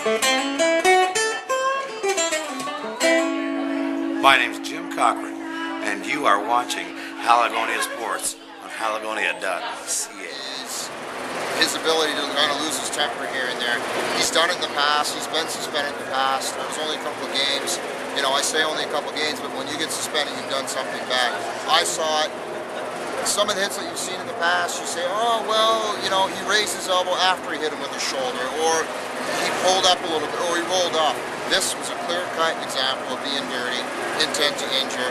My name's Jim Cochran, and you are watching Halagonia Sports on halagonia.ca. His ability to kind of lose his temper here and there. He's done it in the past. He's been suspended in the past. It was only a couple of games. You know, I say only a couple of games, but when you get suspended, you've done something bad. I saw it. Some of the hits that you've seen in the past, you say, oh, well, you know, he raised his elbow after he hit him with his shoulder, or he pulled up a little bit, or he rolled off. This was a clear-cut example of being dirty, intent to injure,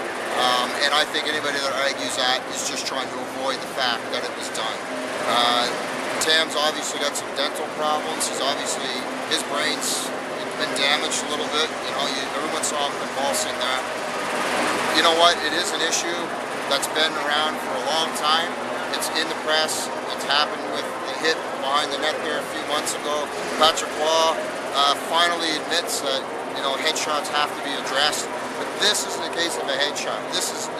and I think anybody that argues that is just trying to avoid the fact that it was done. Tam's obviously got some dental problems. He's obviously, his brain's been damaged a little bit. You know, everyone saw him convulsing that. You know what? It is an issue that's been around for a long time. It's in the press. It's happened with the hit behind the net there a few months ago. Patrice Cormier finally admits that, you know, headshots have to be addressed. But this isn't a case of a headshot. This is,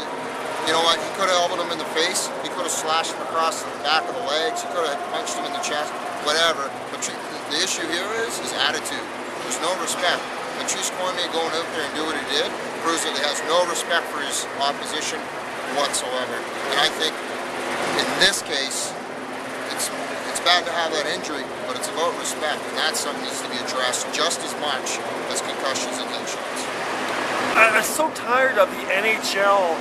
you know what, he could have elbowed him in the face. He could have slashed him across the back of the legs. He could have punched him in the chest, whatever. But the issue here is his attitude. There's no respect. Patrice Cormier going out there and do what he did proves that he has no respect for his opposition whatsoever. And I think in this case, it's bad to have that injury, but it's about respect, and that's something that needs to be addressed just as much as concussions and headshots. I'm so tired of the NHL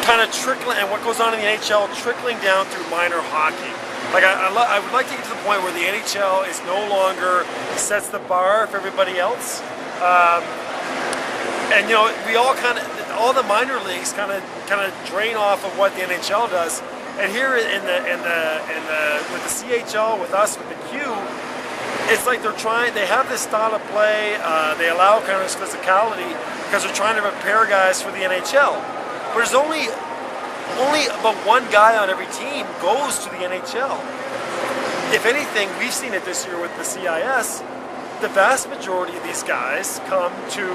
kind of trickling, and what goes on in the NHL trickling down through minor hockey. Like I would like to get to the point where the NHL is no longer sets the bar for everybody else, and you know, we all kind of, all the minor leagues kind of drain off of what the NHL does. And here with the CHL, with us, with the Q, it's like they have this style of play. They allow kind of this physicality because they're trying to prepare guys for the NHL. But there's only about one guy on every team goes to the NHL. If anything, we've seen it this year with the CIS. The vast majority of these guys come to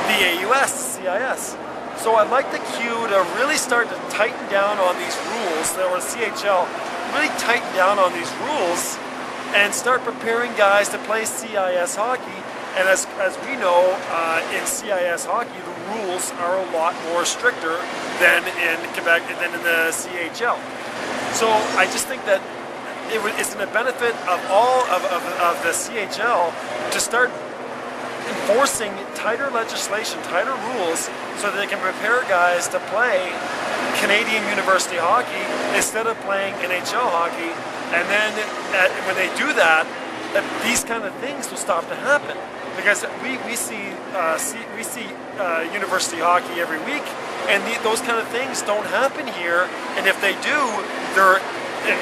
the AUS, CIS. So I'd like the Q to really start to tighten down on these rules, or CHL, really tighten down on these rules and start preparing guys to play CIS hockey. And as we know, in CIS hockey, the rules are a lot more stricter than in Quebec, than in the CHL. So I just think that it's in the benefit of all of the CHL to start enforcing tighter legislation, tighter rules, so that they can prepare guys to play Canadian university hockey instead of playing NHL hockey. And then when they do that, these kind of things will stop to happen, because we see university hockey every week, and those kind of things don't happen here. And if they do, they're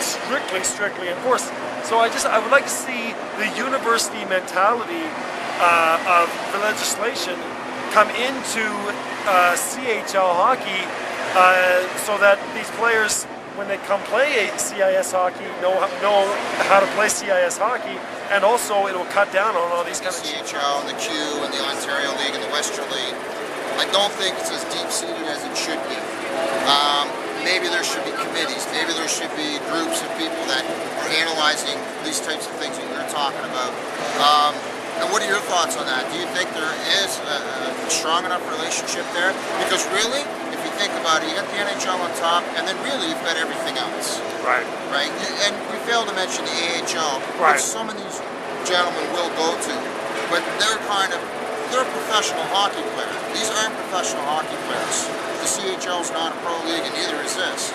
strictly enforced. So I would like to see the university mentality of the legislation come into CHL hockey, so that these players, when they come play CIS hockey, know how to play CIS hockey, and also it will cut down on all these kind of CHL and the Q and the Ontario League and the Western League. I don't think it's as deep-seated as it should be. Maybe there should be committees. Maybe there should be groups of people that are analyzing these types of things that you're talking about. And what are your thoughts on that? Do you think there is a strong enough relationship there? Because really, if you think about it, you got the NHL on top, and then really you've got everything else. Right. Right? And we failed to mention the AHL, right, which some of these gentlemen will go to, but they're a professional hockey player. These aren't professional hockey players. The CHL is not a pro league, and neither is this.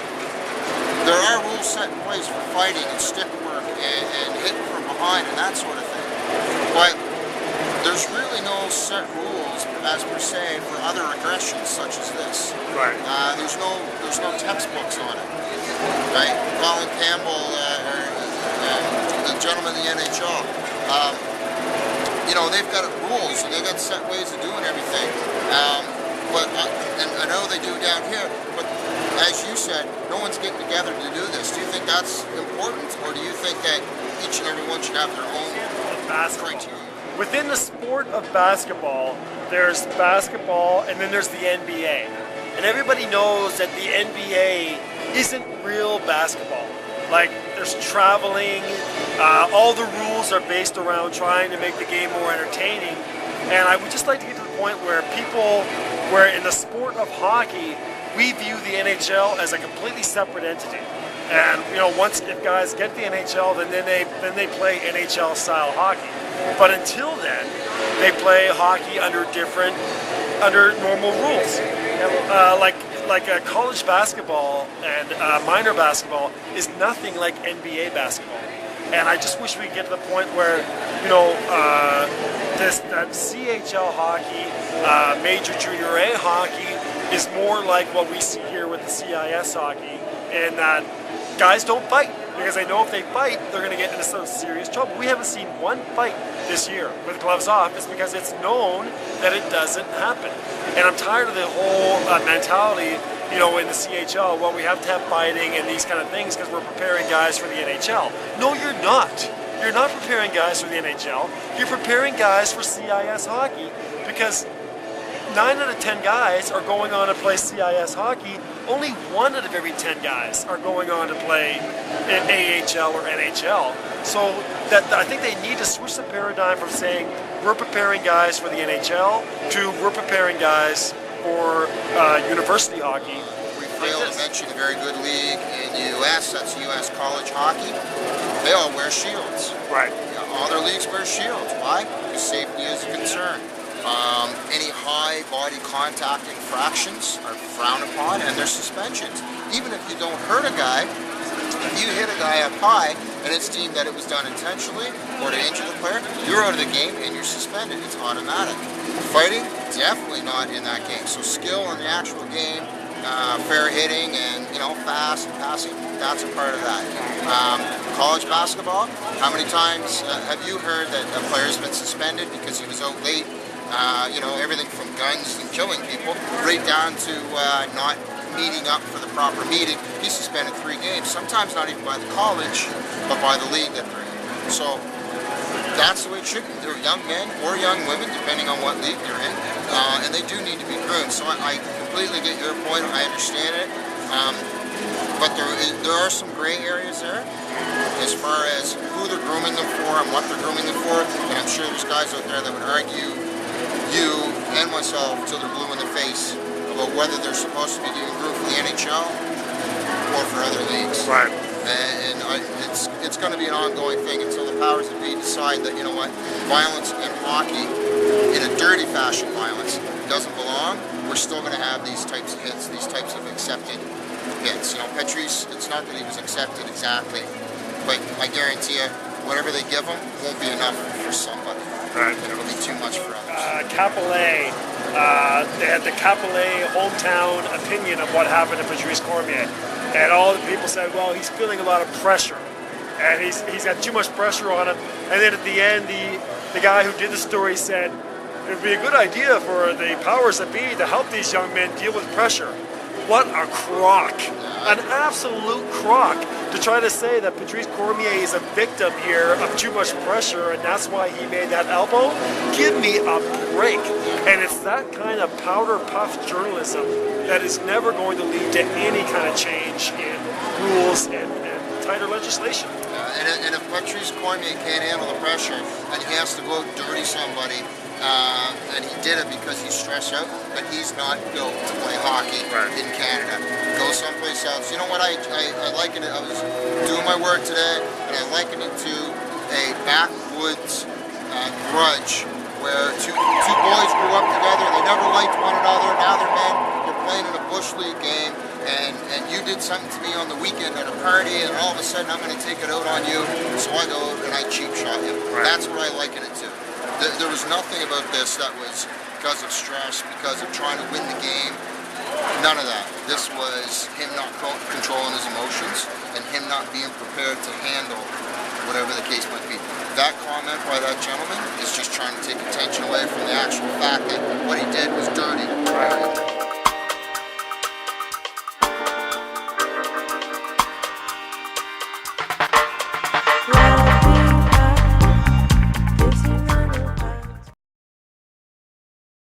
There are rules set in place for fighting and stick work and hitting from behind and that sort of thing. But there's really no set rules as per se for other aggressions such as this. Right. There's no textbooks on it. Right. Colin Campbell, the gentleman in the NHL, you know, they've got rules and they've got set ways of doing everything. But and I know they do down here. But as you said, no one's getting together to do this. Do you think that's important, or do you think that each and every one should have their own criteria? Within the sport of basketball, there's basketball, and then there's the NBA. And everybody knows that the NBA isn't real basketball. Like, there's traveling. All the rules are based around trying to make the game more entertaining. And I would just like to get to the point where where in the sport of hockey, we view the NHL as a completely separate entity. And once if guys get the NHL, then they play NHL style hockey. But until then, they play hockey under normal rules. Like college basketball and minor basketball is nothing like NBA basketball. And I just wish we could get to the point where, that CHL hockey, Major Junior A hockey is more like what we see here with the CIS hockey, and that guys don't fight, because they know if they fight, they're going to get into some serious trouble. We haven't seen one fight this year with gloves off. It's because it's known that it doesn't happen. And I'm tired of the whole mentality, in the CHL, well, we have to have fighting and these kind of things because we're preparing guys for the NHL. No, you're not. You're not preparing guys for the NHL. You're preparing guys for CIS hockey, because 9 out of 10 guys are going on to play CIS hockey. Only 1 out of every 10 guys are going on to play AHL or NHL. So I think they need to switch the paradigm from saying we're preparing guys for the NHL to we're preparing guys for university hockey. We failed to mention a very good league in the U.S. That's U.S. college hockey. They all wear shields. Right. All their leagues wear shields. Why? Because safety is a concern. Any high body contact infractions are frowned upon, and there's suspensions. Even if you don't hurt a guy, if you hit a guy up high and it's deemed that it was done intentionally or to injure the player, you're out of the game and you're suspended. It's automatic. Fighting, definitely not in that game. So skill in the actual game, fair hitting, and fast and passing, that's a part of that. College basketball, how many times have you heard that a player's been suspended because he was out late? Everything from guns and killing people right down to not meeting up for the proper meeting. He's suspended 3 games, sometimes not even by the college, but by the league that they're in. So that's the way it should be. They're young men or young women, depending on what league they're in, and they do need to be groomed. So I completely get your point. I understand it, but there are some gray areas there as far as who they're grooming them for and what they're grooming them for. And I'm sure there's guys out there that would argue you and myself till they're blue in the face about whether they're supposed to be getting groomed for the NHL or for other leagues. Right. And it's going to be an ongoing thing until the powers that be decide that, violence in hockey, in a dirty fashion violence, doesn't belong. We're still going to have these types of hits, these types of accepted hits. Patrice, it's not that he was accepted exactly, but I guarantee you, whatever they give him won't be enough for somebody. Right. It'll be too much for others. Capellet, they had the Capellet hometown opinion of what happened to Patrice Cormier. And all the people said, well, he's feeling a lot of pressure. And he's got too much pressure on him. And then at the end, the guy who did the story said, it would be a good idea for the powers that be to help these young men deal with pressure. What a crock. An absolute crock to try to say that Patrice Cormier is a victim here of too much pressure and that's why he made that elbow. Give me a break. And it's that kind of powder puff journalism that is never going to lead to any kind of change in rules and tighter legislation. And if Patrice Cormier can't handle the pressure and he has to go dirty somebody, and he did it because he's stressed out, but he's not built to play hockey in Canada. Go someplace else. You know what, I liken it, I was doing my work today, and I likened it to a backwoods grudge where two boys grew up together, they never liked one another, now they're men, they're playing in a bush league game, and you did something to me on the weekend at a party, and all of a sudden I'm going to take it out on you, so I go out and I cheap shot you. That's what I liken it to. There was nothing about this that was because of stress, because of trying to win the game. None of that. This was him not controlling his emotions and him not being prepared to handle whatever the case might be. That comment by that gentleman is just trying to take attention away from the actual fact that what he did was dirty.